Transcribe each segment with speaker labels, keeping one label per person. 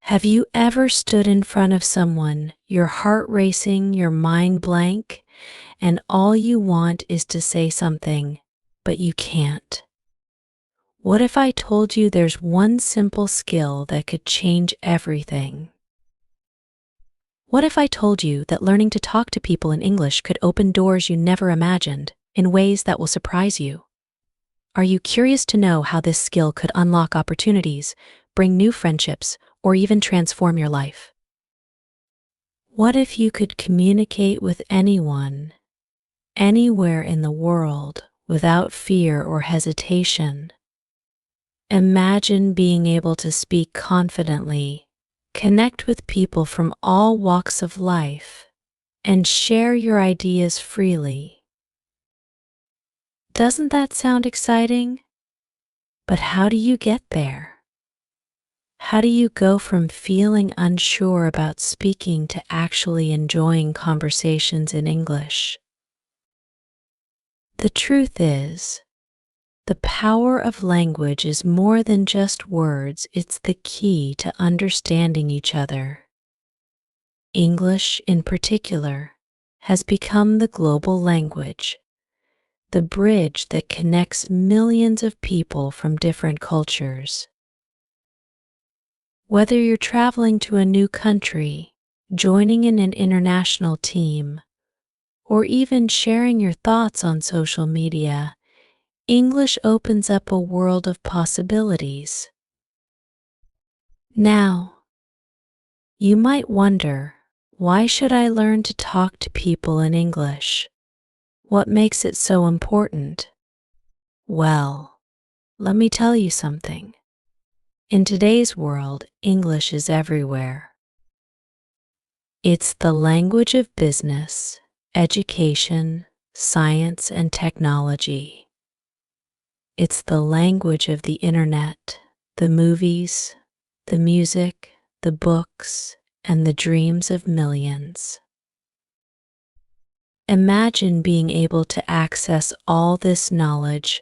Speaker 1: Have you ever stood in front of someone, your heart racing, your mind blank, and all you want is to say something, but you can't? What if I told you there's one simple skill that could change everything? What if I told you that learning to talk to people in English could open doors you never imagined in ways that will surprise you? Are you curious to know how this skill could unlock opportunities, bring new friendships, or even transform your life? What if you could communicate with anyone, anywhere in the world, without fear or hesitation? Imagine being able to speak confidently, connect with people from all walks of life, and share your ideas freely. Doesn't that sound exciting? But how do you get there? How do you go from feeling unsure about speaking to actually enjoying conversations in English? The truth is, the power of language is more than just words, it's the key to understanding each other. English, in particular, has become the global language, the bridge that connects millions of people from different cultures. Whether you're traveling to a new country, joining in an international team, or even sharing your thoughts on social media, English opens up a world of possibilities. Now, you might wonder, why should I learn to talk to people in English? What makes it so important? Well, let me tell you something. In today's world, English is everywhere. It's the language of business, education, science, and technology. It's the language of the internet, the movies, the music, the books, and the dreams of millions. Imagine being able to access all this knowledge,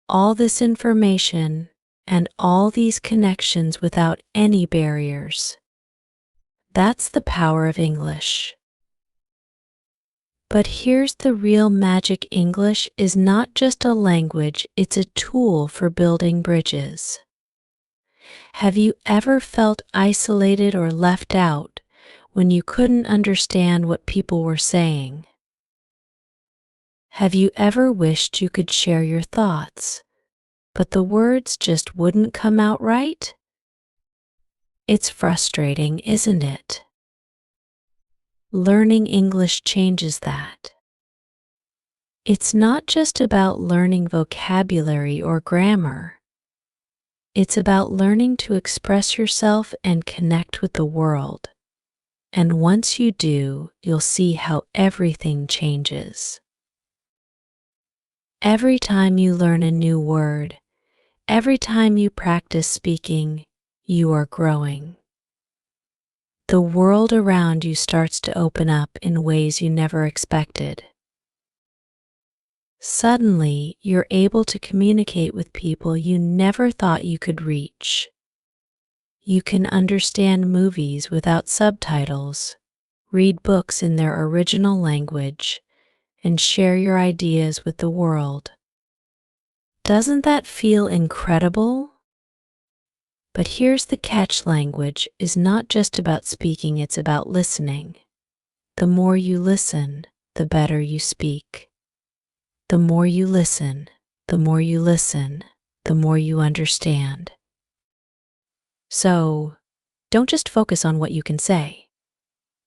Speaker 1: all this information, and all these connections without any barriers. That's the power of English. But here's the real magic. English is not just a language, it's a tool for building bridges. Have you ever felt isolated or left out when you couldn't understand what people were saying? Have you ever wished you could share your thoughts, but the words just wouldn't come out right? It's frustrating, isn't it? Learning English changes that. It's not just about learning vocabulary or grammar. It's about learning to express yourself and connect with the world. And once you do, you'll see how everything changes. Every time you learn a new word, every time you practice speaking, you are growing. The world around you starts to open up in ways you never expected. Suddenly, you're able to communicate with people you never thought you could reach. You can understand movies without subtitles, read books in their original language, and share your ideas with the world. Doesn't that feel incredible? But here's the catch. Language is not just about speaking, it's about listening. The more you listen, the better you speak. The more you listen, the more you listen, the more you understand. So, don't just focus on what you can say.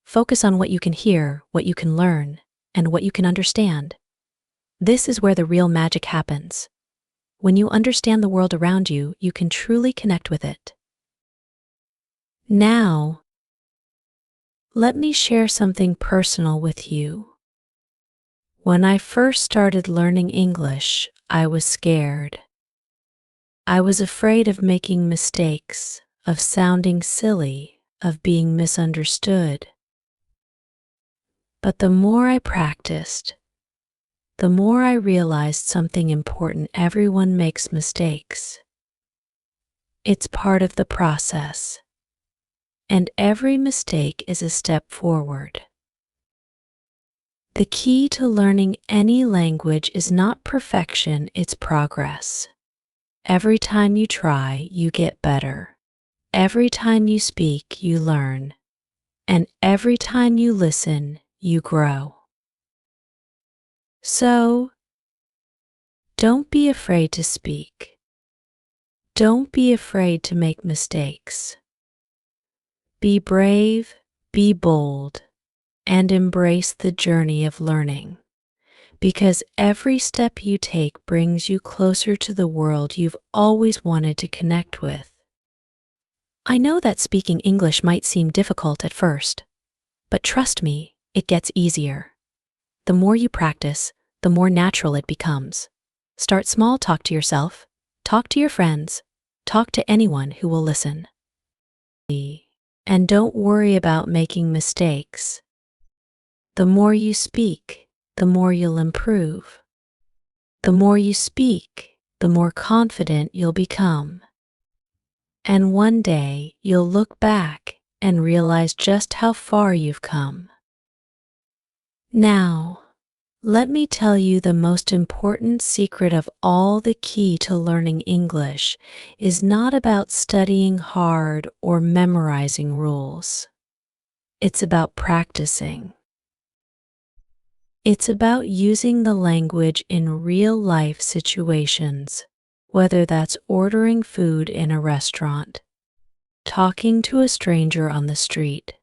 Speaker 1: Focus on what you can hear, what you can learn, and what you can understand. This is where the real magic happens. When you understand the world around you, you can truly connect with it. Now, let me share something personal with you. When I first started learning English, I was scared. I was afraid of making mistakes, of sounding silly, of being misunderstood. But the more I practiced, the more I realized something important. Everyone makes mistakes. It's part of the process. and every mistake is a step forward. The key to learning any language is not perfection, it's progress. Every time you try, you get better. Every time you speak, you learn. And every time you listen, you grow. So, don't be afraid to speak. Don't be afraid to make mistakes. Be brave, be bold, and embrace the journey of learning, because every step you take brings you closer to the world you've always wanted to connect with. I know that speaking English might seem difficult at first, but trust me, it gets easier. The more you practice, the more natural it becomes. Start small, talk to yourself, talk to your friends, talk to anyone who will listen. And don't worry about making mistakes. The more you speak, the more you'll improve. The more you speak, the more confident you'll become. And one day you'll look back and realize just how far you've come. Now, let me tell you the most important secret of all. The key to learning English is not about studying hard or memorizing rules. It's about practicing. It's about using the language in real-life situations, whether that's ordering food in a restaurant, talking to a stranger on the street,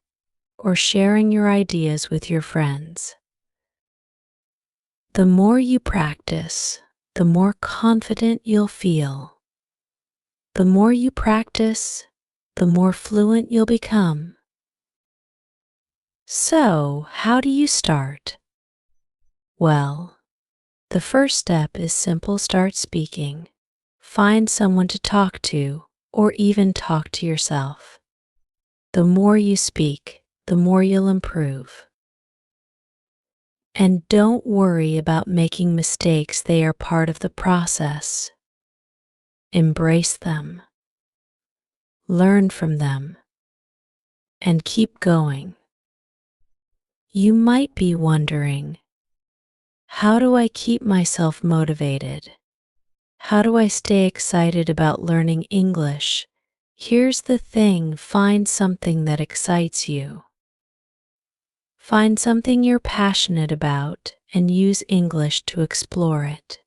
Speaker 1: or sharing your ideas with your friends. The more you practice, the more confident you'll feel. The more you practice, the more fluent you'll become. So, how do you start? Well, the first step is simple. Start speaking. Find someone to talk to, or even talk to yourself. The more you speak, the more you'll improve. And don't worry about making mistakes, they are part of the process. Embrace them. Learn from them. And keep going. You might be wondering, how do I keep myself motivated? How do I stay excited about learning English? Here's the thing: find something that excites you. Find something you're passionate about and use English to explore it.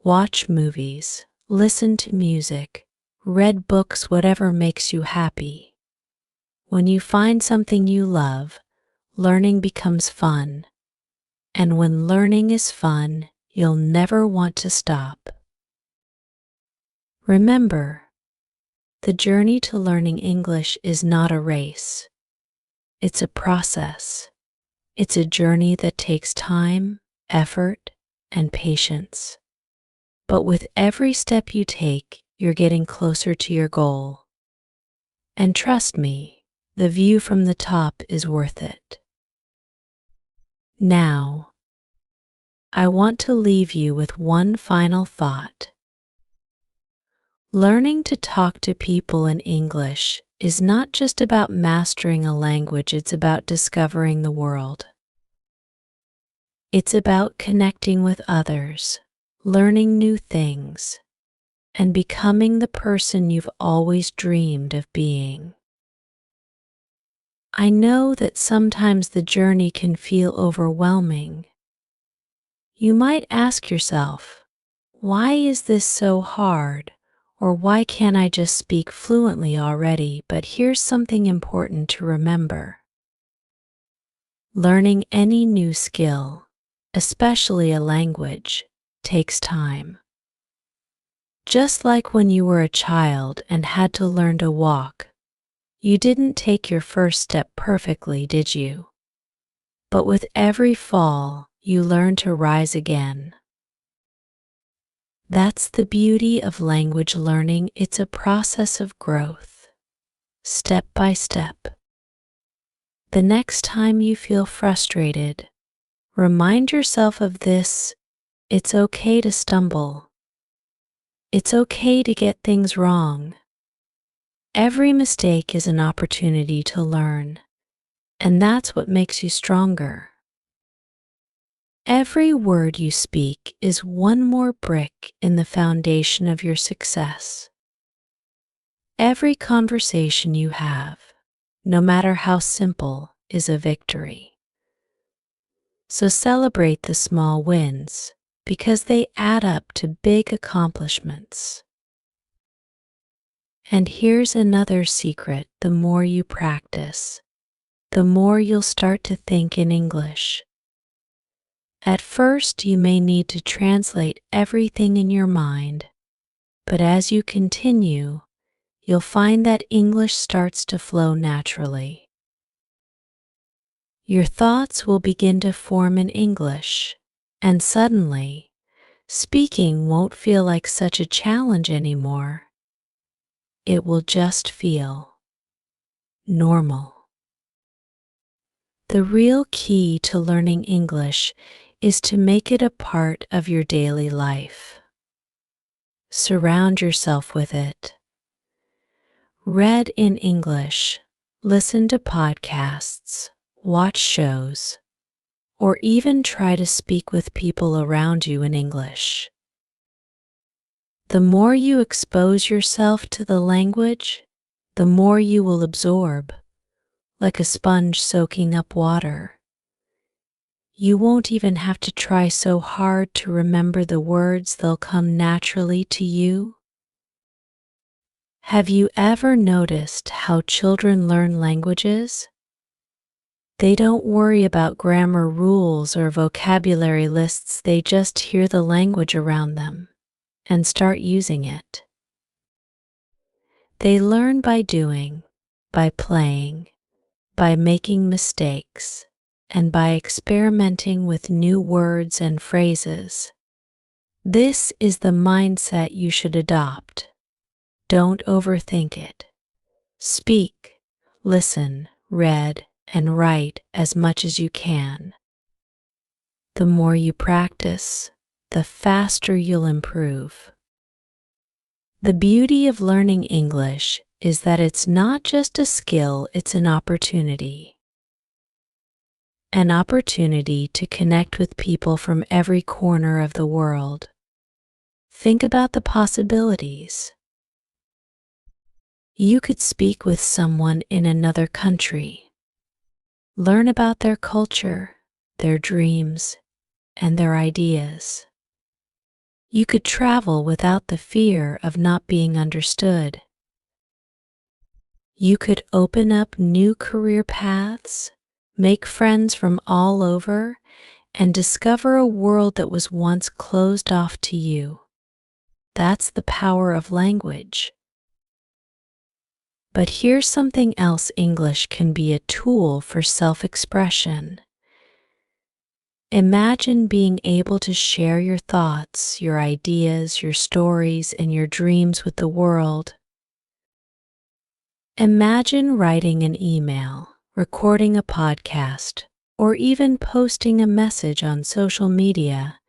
Speaker 1: Watch movies, listen to music, read books, whatever makes you happy. When you find something you love, learning becomes fun. And when learning is fun, you'll never want to stop. Remember, the journey to learning English is not a race. It's a process. It's a journey that takes time, effort, and patience. But with every step you take, you're getting closer to your goal. And trust me, the view from the top is worth it. Now, I want to leave you with one final thought. Learning to talk to people in English is not just about mastering a language, it's about discovering the world. It's about connecting with others, learning new things, and becoming the person you've always dreamed of being. I know that sometimes the journey can feel overwhelming. You might ask yourself, why is this so hard? Or why can't I just speak fluently already? But here's something important to remember. Learning any new skill, especially a language, takes time. Just like when you were a child and had to learn to walk, you didn't take your first step perfectly, did you? But with every fall, you learn to rise again. That's the beauty of language learning. It's a process of growth, step by step. The next time you feel frustrated, remind yourself of this: it's okay to stumble. It's okay to get things wrong. Every mistake is an opportunity to learn, and that's what makes you stronger. Every word you speak is one more brick in the foundation of your success. Every conversation you have, no matter how simple, is a victory. So celebrate the small wins because they add up to big accomplishments. And here's another secret: the more you practice, the more you'll start to think in English. At first, you may need to translate everything in your mind, but as you continue, you'll find that English starts to flow naturally. Your thoughts will begin to form in English, and suddenly, speaking won't feel like such a challenge anymore. It will just feel normal. The real key to learning English is to make it a part of your daily life. Surround yourself with it. Read in English, listen to podcasts, watch shows, or even try to speak with people around you in English. The more you expose yourself to the language, the more you will absorb, like a sponge soaking up water. You won't even have to try so hard to remember the words, they'll come naturally to you. Have you ever noticed how children learn languages? They don't worry about grammar rules or vocabulary lists, they just hear the language around them and start using it. They learn by doing, by playing, by making mistakes, and by experimenting with new words and phrases. This is the mindset you should adopt. Don't overthink it. Speak, listen, read, and write as much as you can. The more you practice, the faster you'll improve. The beauty of learning English is that it's not just a skill, it's an opportunity. An opportunity to connect with people from every corner of the world. Think about the possibilities. You could speak with someone in another country, learn about their culture, their dreams, and their ideas. You could travel without the fear of not being understood. You could open up new career paths, make friends from all over, and discover a world that was once closed off to you. That's the power of language. But here's something else: English can be a tool for self-expression. Imagine being able to share your thoughts, your ideas, your stories, and your dreams with the world. Imagine writing an email, recording a podcast, or even posting a message on social media,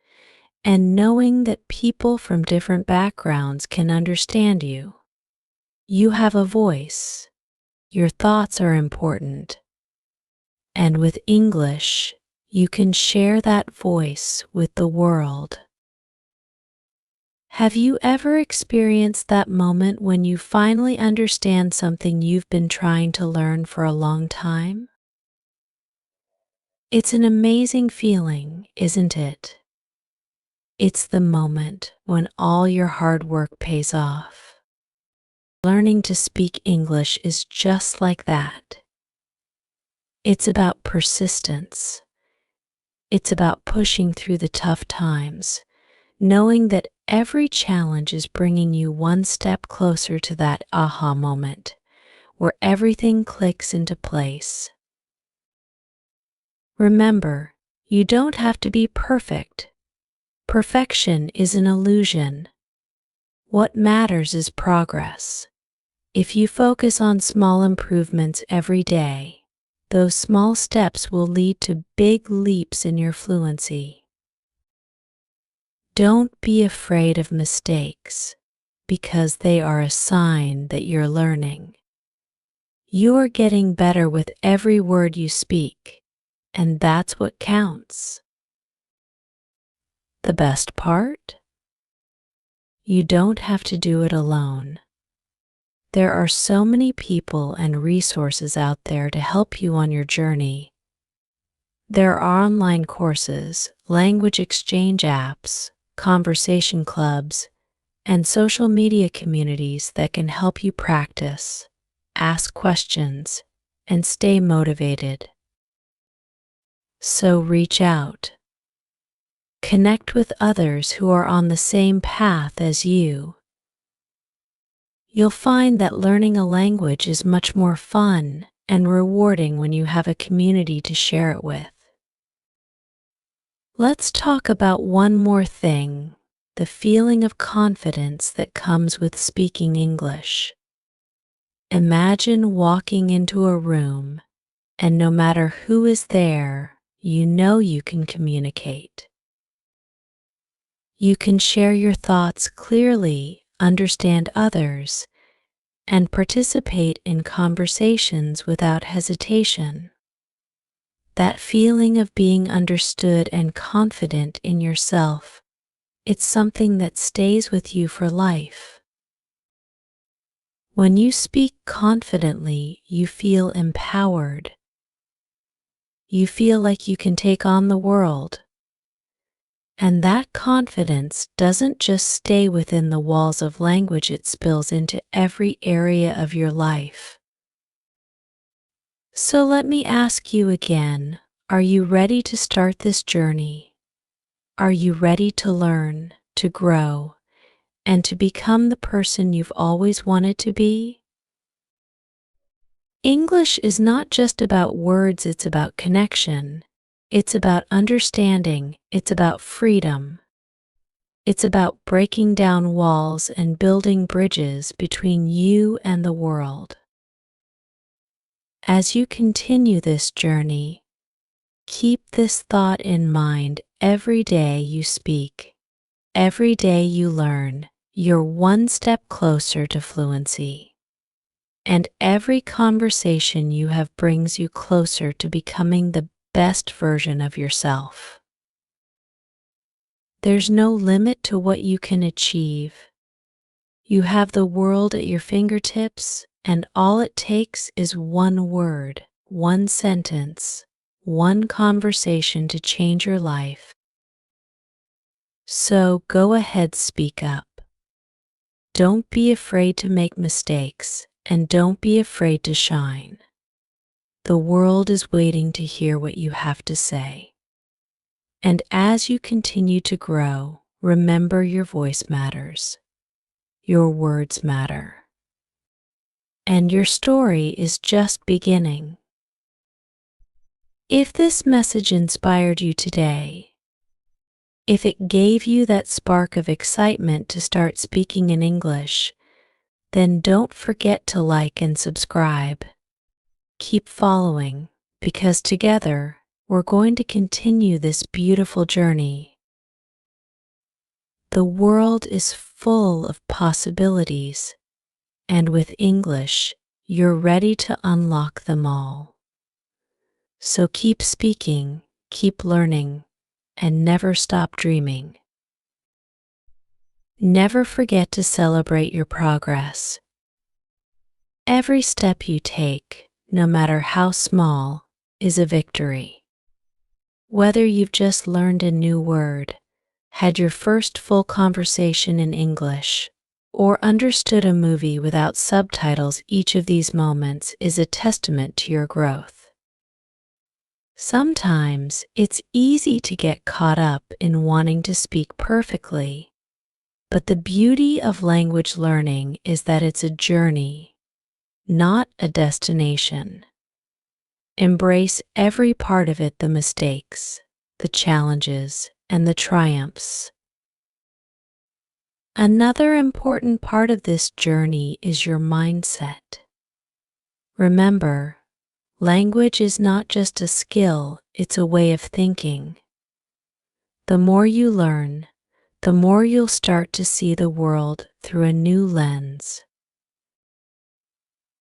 Speaker 1: and knowing that people from different backgrounds can understand you. You have a voice. Your thoughts are important. And with English, you can share that voice with the world. Have you ever experienced that moment when you finally understand something you've been trying to learn for a long time? It's an amazing feeling, isn't it? It's the moment when all your hard work pays off. Learning to speak English is just like that. It's about persistence. It's about pushing through the tough times, knowing that every challenge is bringing you one step closer to that aha moment, where everything clicks into place. Remember, you don't have to be perfect. Perfection is an illusion. What matters is progress. If you focus on small improvements every day, those small steps will lead to big leaps in your fluency. Don't be afraid of mistakes. because they are a sign that you're learning. You are getting better with every word you speak, and that's what counts. The best part? You don't have to do it alone. There are so many people and resources out there to help you on your journey. There are online courses, language exchange apps, conversation clubs, and social media communities that can help you practice, ask questions, and stay motivated. So reach out. Connect with others who are on the same path as you. You'll find that learning a language is much more fun and rewarding when you have a community to share it with. Let's talk about one more thing, the feeling of confidence that comes with speaking English. Imagine walking into a room, and no matter who is there, you know you can communicate. You can share your thoughts clearly, understand others, and participate in conversations without hesitation. That feeling of being understood and confident in yourself, it's something that stays with you for life. When you speak confidently, you feel empowered. You feel like you can take on the world. And that confidence doesn't just stay within the walls of language, it spills into every area of your life. So let me ask you again, are you ready to start this journey? Are you ready to learn, to grow, and to become the person you've always wanted to be? English is not just about words, it's about connection. It's about understanding. It's about freedom. It's about breaking down walls and building bridges between you and the world. As you continue this journey, keep this thought in mind: every day you speak, every day you learn, you're one step closer to fluency. And every conversation you have brings you closer to becoming the best version of yourself. There's no limit to what you can achieve. You have the world at your fingertips, and all it takes is one word, one sentence, one conversation to change your life. So go ahead, speak up. Don't be afraid to make mistakes, and don't be afraid to shine. The world is waiting to hear what you have to say. And as you continue to grow, remember your voice matters. Your words matter. And your story is just beginning. If this message inspired you today, if it gave you that spark of excitement to start speaking in English, then don't forget to like and subscribe. Keep following, because together we're going to continue this beautiful journey. The world is full of possibilities, and with English, you're ready to unlock them all. So keep speaking, keep learning, and never stop dreaming. Never forget to celebrate your progress. Every step you take, no matter how small, is a victory. Whether you've just learned a new word, had your first full conversation in English, or understood a movie without subtitles, each of these moments is a testament to your growth. Sometimes it's easy to get caught up in wanting to speak perfectly, but the beauty of language learning is that it's a journey, not a destination. Embrace every part of it, the mistakes, the challenges, and the triumphs. Another important part of this journey is your mindset. Remember, language is not just a skill, it's a way of thinking. The more you learn, the more you'll start to see the world through a new lens.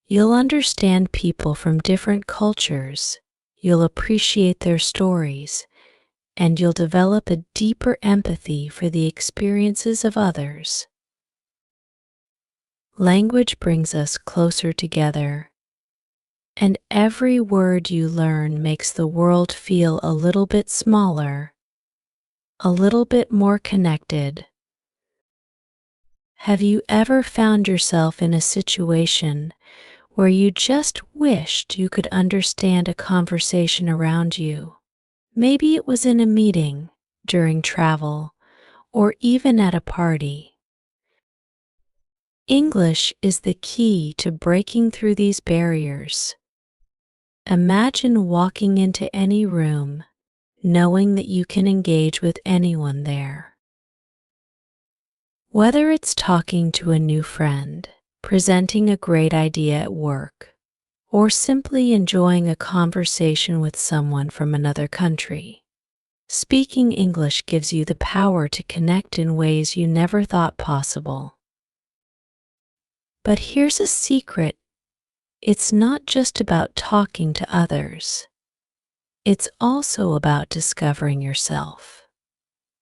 Speaker 1: You'll understand people from different cultures, you'll appreciate their stories, and you'll develop a deeper empathy for the experiences of others. Language brings us closer together, and every word you learn makes the world feel a little bit smaller, a little bit more connected. Have you ever found yourself in a situation where you just wished you could understand a conversation around you? Maybe it was in a meeting, during travel, or even at a party. English is the key to breaking through these barriers. Imagine walking into any room, knowing that you can engage with anyone there. Whether it's talking to a new friend, presenting a great idea at work, or simply enjoying a conversation with someone from another country, speaking English gives you the power to connect in ways you never thought possible. But here's a secret. It's not just about talking to others. It's also about discovering yourself.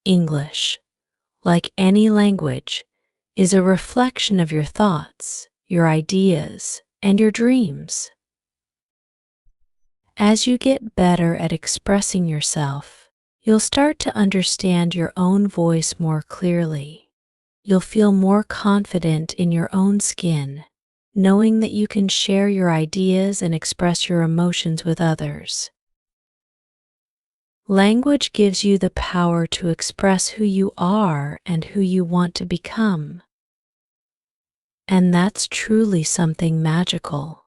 Speaker 1: English, like any language, is a reflection of your thoughts, your ideas, and your dreams. As you get better at expressing yourself, you'll start to understand your own voice more clearly. You'll feel more confident in your own skin, knowing that you can share your ideas and express your emotions with others. Language gives you the power to express who you are and who you want to become. And that's truly something magical.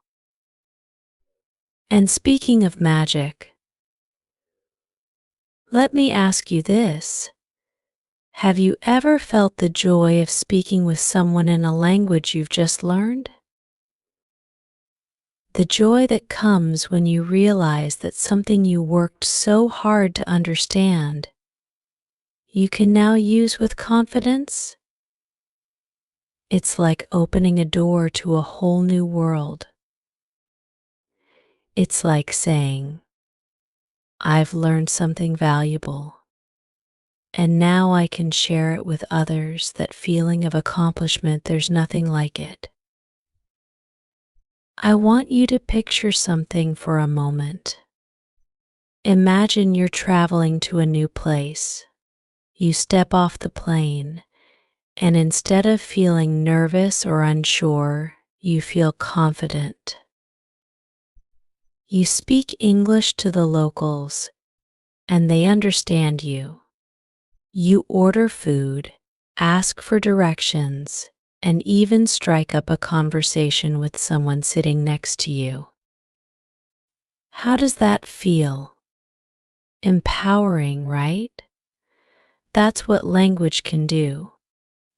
Speaker 1: And speaking of magic, let me ask you this. Have you ever felt the joy of speaking with someone in a language you've just learned? The joy that comes when you realize that something you worked so hard to understand, you can now use with confidence? It's like opening a door to a whole new world. It's like saying, I've learned something valuable, and now I can share it with others. That feeling of accomplishment, there's nothing like it. I want you to picture something for a moment. Imagine you're traveling to a new place. You step off the plane, and instead of feeling nervous or unsure, you feel confident. You speak English to the locals, and they understand you. You order food, ask for directions, and even strike up a conversation with someone sitting next to you. How does that feel? Empowering, right? That's what language can do.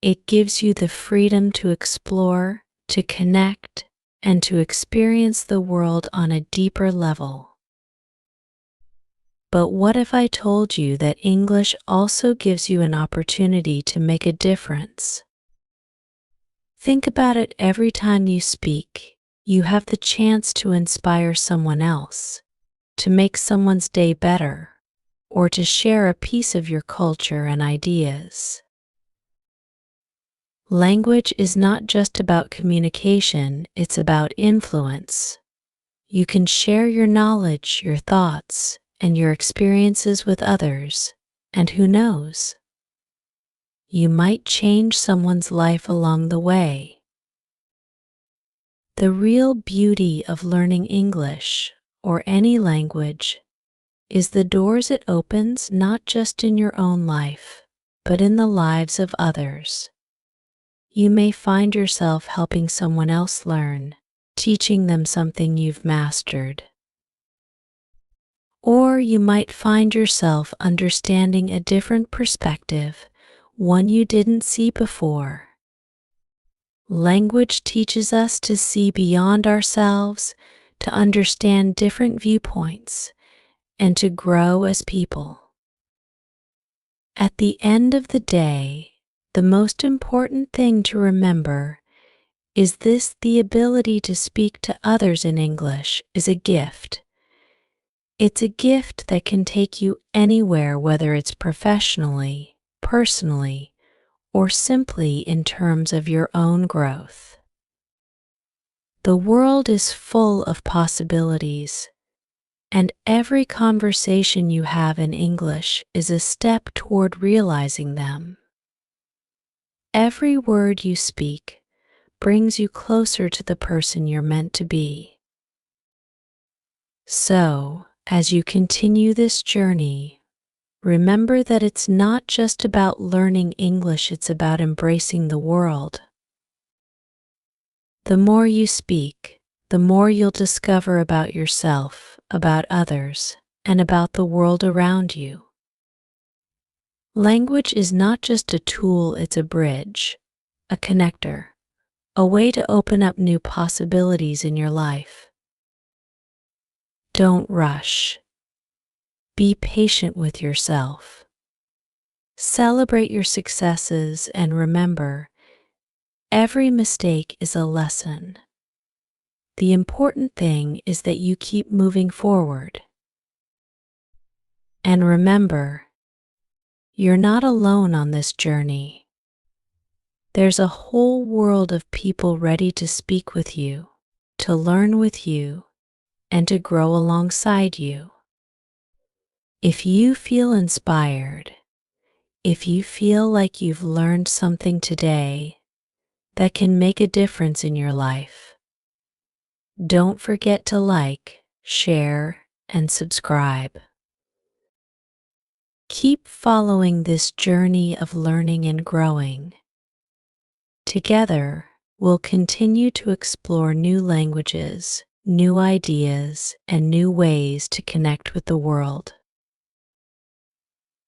Speaker 1: It gives you the freedom to explore, to connect, and to experience the world on a deeper level. But what if I told you that English also gives you an opportunity to make a difference? Think about it. Every time you speak, you have the chance to inspire someone else, to make someone's day better, or to share a piece of your culture and ideas. Language is not just about communication, it's about influence. You can share your knowledge, your thoughts, and your experiences with others, and who knows? You might change someone's life along the way. The real beauty of learning English, or any language, is the doors it opens not just in your own life, but in the lives of others. You may find yourself helping someone else learn, teaching them something you've mastered. Or you might find yourself understanding a different perspective, one you didn't see before. Language teaches us to see beyond ourselves, to understand different viewpoints, and to grow as people. At the end of the day, the most important thing to remember is this: the ability to speak to others in English is a gift. It's a gift that can take you anywhere, whether it's professionally, personally, or simply in terms of your own growth. The world is full of possibilities, and every conversation you have in English is a step toward realizing them. Every word you speak brings you closer to the person you're meant to be. So, as you continue this journey, remember that it's not just about learning English, it's about embracing the world. The more you speak, the more you'll discover about yourself, about others, and about the world around you. Language is not just a tool, it's a bridge, a connector, a way to open up new possibilities in your life. Don't rush. Be patient with yourself. Celebrate your successes and remember, every mistake is a lesson. The important thing is that you keep moving forward. And remember, you're not alone on this journey. There's a whole world of people ready to speak with you, to learn with you, and to grow alongside you. If you feel inspired, if you feel like you've learned something today that can make a difference in your life, don't forget to like, share, and subscribe. Keep following this journey of learning and growing. Together, we'll continue to explore new languages, new ideas, and new ways to connect with the world.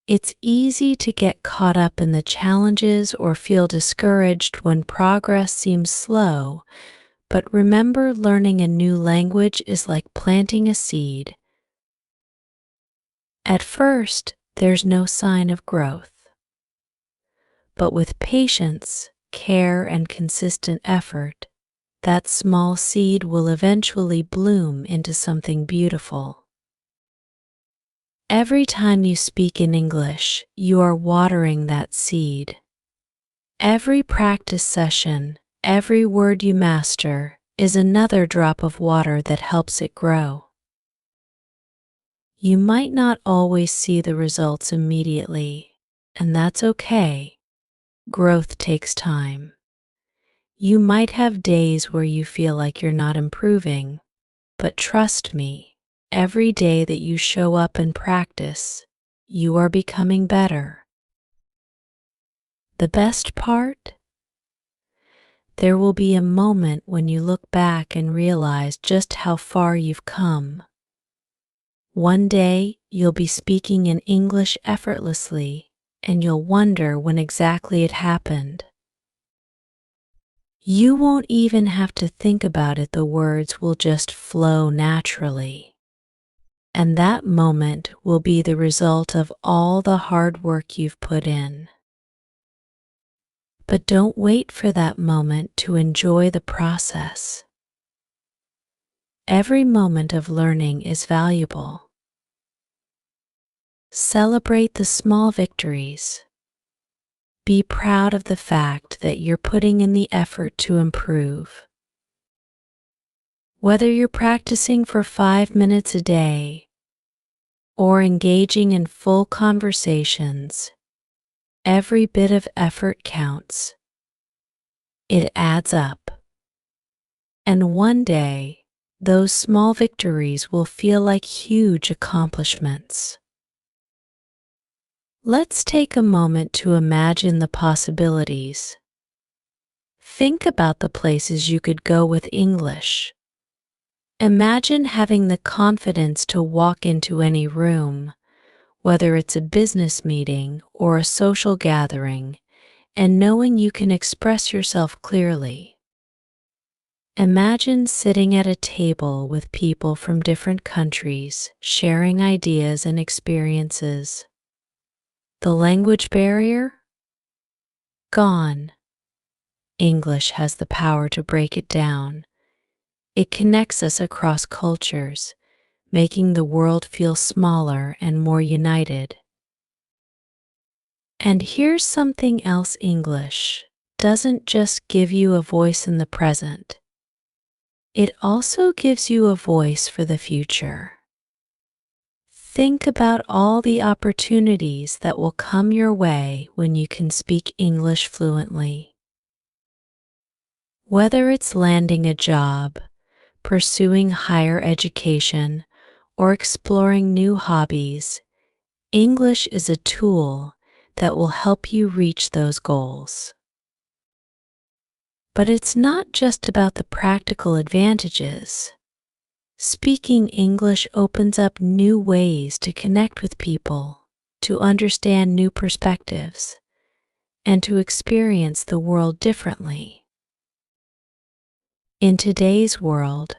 Speaker 1: It's easy to get caught up in the challenges or feel discouraged when progress seems slow, but remember, learning a new language is like planting a seed. At first, there's no sign of growth. But with patience, care, and consistent effort, that small seed will eventually bloom into something beautiful. Every time you speak in English, you are watering that seed. Every practice session, every word you master, is another drop of water that helps it grow. You might not always see the results immediately, and that's okay. Growth takes time. You might have days where you feel like you're not improving, but trust me, every day that you show up and practice, you are becoming better. The best part? There will be a moment when you look back and realize just how far you've come. One day, you'll be speaking in English effortlessly, and you'll wonder when exactly it happened. You won't even have to think about it, the words will just flow naturally. And that moment will be the result of all the hard work you've put in. But don't wait for that moment to enjoy the process. Every moment of learning is valuable. Celebrate the small victories. Be proud of the fact that you're putting in the effort to improve. Whether you're practicing for 5 minutes a day or engaging in full conversations, every bit of effort counts. It adds up. And one day, those small victories will feel like huge accomplishments. Let's take a moment to imagine the possibilities. Think about the places you could go with English. Imagine having the confidence to walk into any room, whether it's a business meeting or a social gathering, and knowing you can express yourself clearly. Imagine sitting at a table with people from different countries, sharing ideas and experiences. The language barrier? Gone. English has the power to break it down. It connects us across cultures, making the world feel smaller and more united. And here's something else: English doesn't just give you a voice in the present. It also gives you a voice for the future. Think about all the opportunities that will come your way when you can speak English fluently. Whether it's landing a job, pursuing higher education, or exploring new hobbies, English is a tool that will help you reach those goals. But it's not just about the practical advantages. Speaking English opens up new ways to connect with people, to understand new perspectives, and to experience the world differently. In today's world,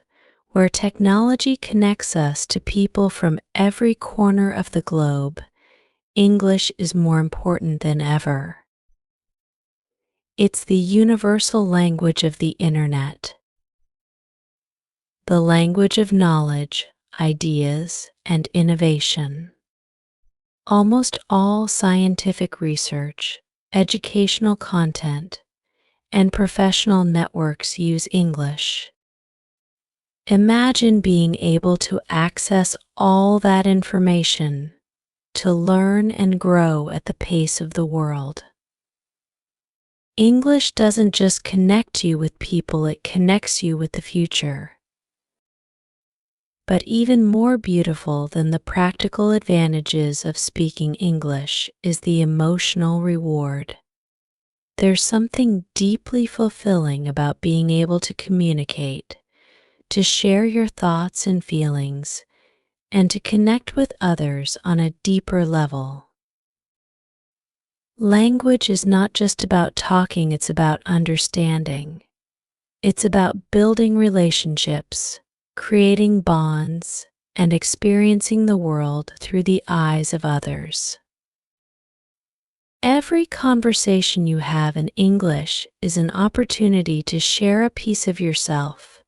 Speaker 1: where technology connects us to people from every corner of the globe, English is more important than ever. It's the universal language of the internet, the language of knowledge, ideas, and innovation. Almost all scientific research, educational content, and professional networks use English. Imagine being able to access all that information, to learn and grow at the pace of the world. English doesn't just connect you with people, it connects you with the future. But even more beautiful than the practical advantages of speaking English is the emotional reward. There's something deeply fulfilling about being able to communicate, to share your thoughts and feelings, and to connect with others on a deeper level. Language is not just about talking, it's about understanding. It's about building relationships, creating bonds, and experiencing the world through the eyes of others. Every conversation you have in English is an opportunity to share a piece of yourself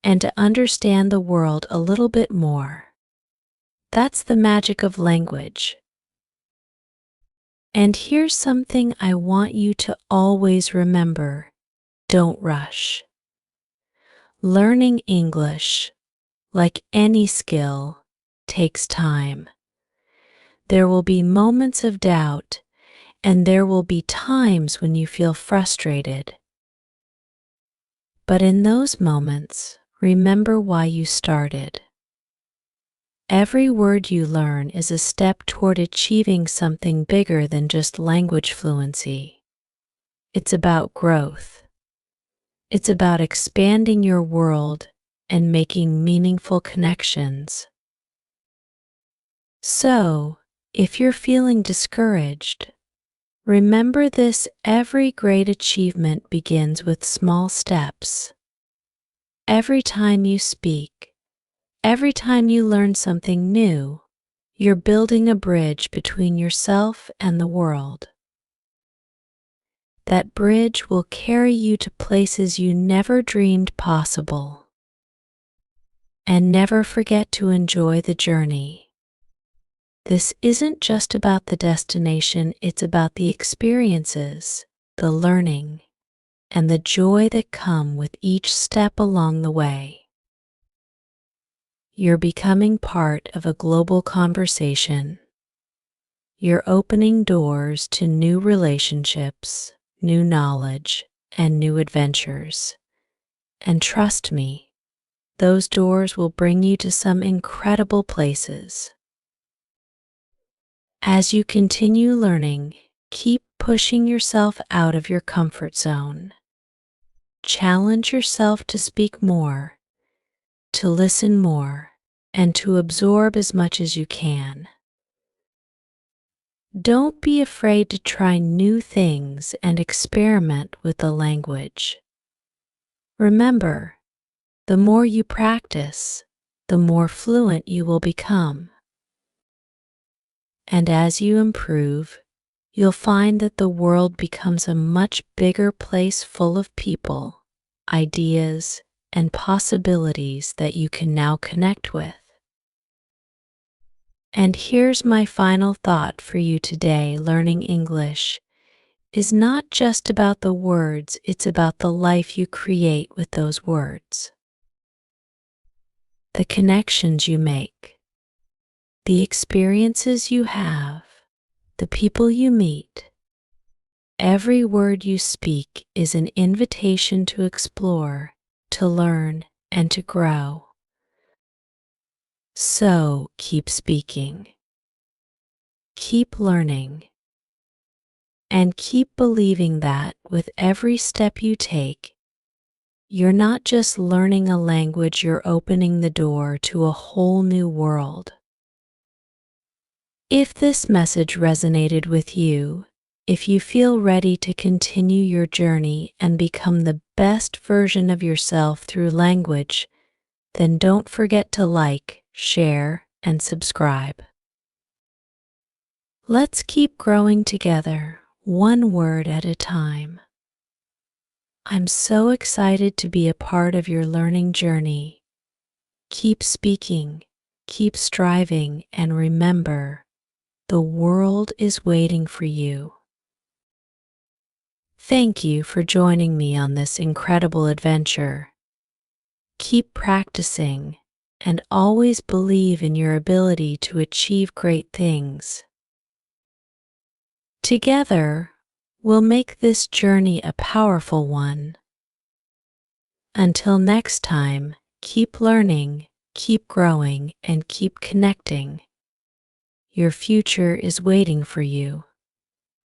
Speaker 1: and to understand the world a little bit more. That's the magic of language. And here's something I want you to always remember: don't rush. Learning English, like any skill, takes time. There will be moments of doubt, and there will be times when you feel frustrated. But in those moments, remember why you started. Every word you learn is a step toward achieving something bigger than just language fluency. It's about growth. It's about expanding your world and making meaningful connections. So, if you're feeling discouraged, remember this: every great achievement begins with small steps. Every time you speak, every time you learn something new, you're building a bridge between yourself and the world. That bridge will carry you to places you never dreamed possible. And never forget to enjoy the journey. This isn't just about the destination, it's about the experiences, the learning, and the joy that come with each step along the way. You're becoming part of a global conversation. You're opening doors to new relationships, new knowledge, and new adventures. And trust me, those doors will bring you to some incredible places. As you continue learning, keep pushing yourself out of your comfort zone. Challenge yourself to speak more, to listen more, and to absorb as much as you can. Don't be afraid to try new things and experiment with the language. Remember, the more you practice, the more fluent you will become. And as you improve, you'll find that the world becomes a much bigger place full of people, ideas, and possibilities that you can now connect with. And here's my final thought for you today. Learning English is not just about the words, it's about the life you create with those words. The connections you make, the experiences you have, the people you meet. Every word you speak is an invitation to explore, to learn, and to grow. So keep speaking, keep learning, and keep believing that with every step you take, you're not just learning a language, you're opening the door to a whole new world. If this message resonated with you, if you feel ready to continue your journey and become the best version of yourself through language, then don't forget to like, share, and subscribe. Let's keep growing together, one word at a time. I'm so excited to be a part of your learning journey. Keep speaking, keep striving, and remember, the world is waiting for you. Thank you for joining me on this incredible adventure. Keep practicing and always believe in your ability to achieve great things. Together, we'll make this journey a powerful one. Until next time, keep learning, keep growing, and keep connecting. Your future is waiting for you.